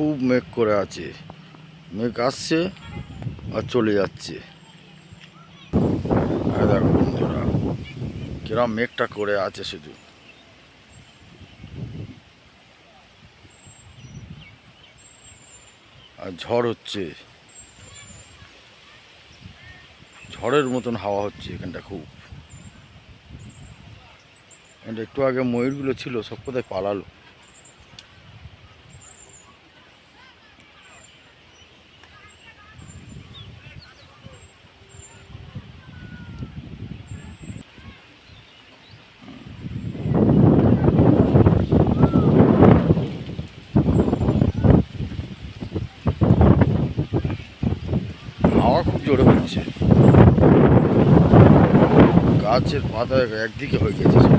খুব মেঘ করে আছে, মেঘ আসছে আর চলে যাচ্ছে। আর দেখো বন্ধুরা কিরম মেঘটা করে আছে, শুধু আর ঝড় হচ্ছে, ঝড়ের মতন হাওয়া হচ্ছে এখানটা খুব। এখানটা একটু আগে ময়ূরগুলো ছিল সব কোথায় পালালো। হাওয়া খুব জোরে হচ্ছে, গাছের পাতা একদিকে হয়ে গেছে সব।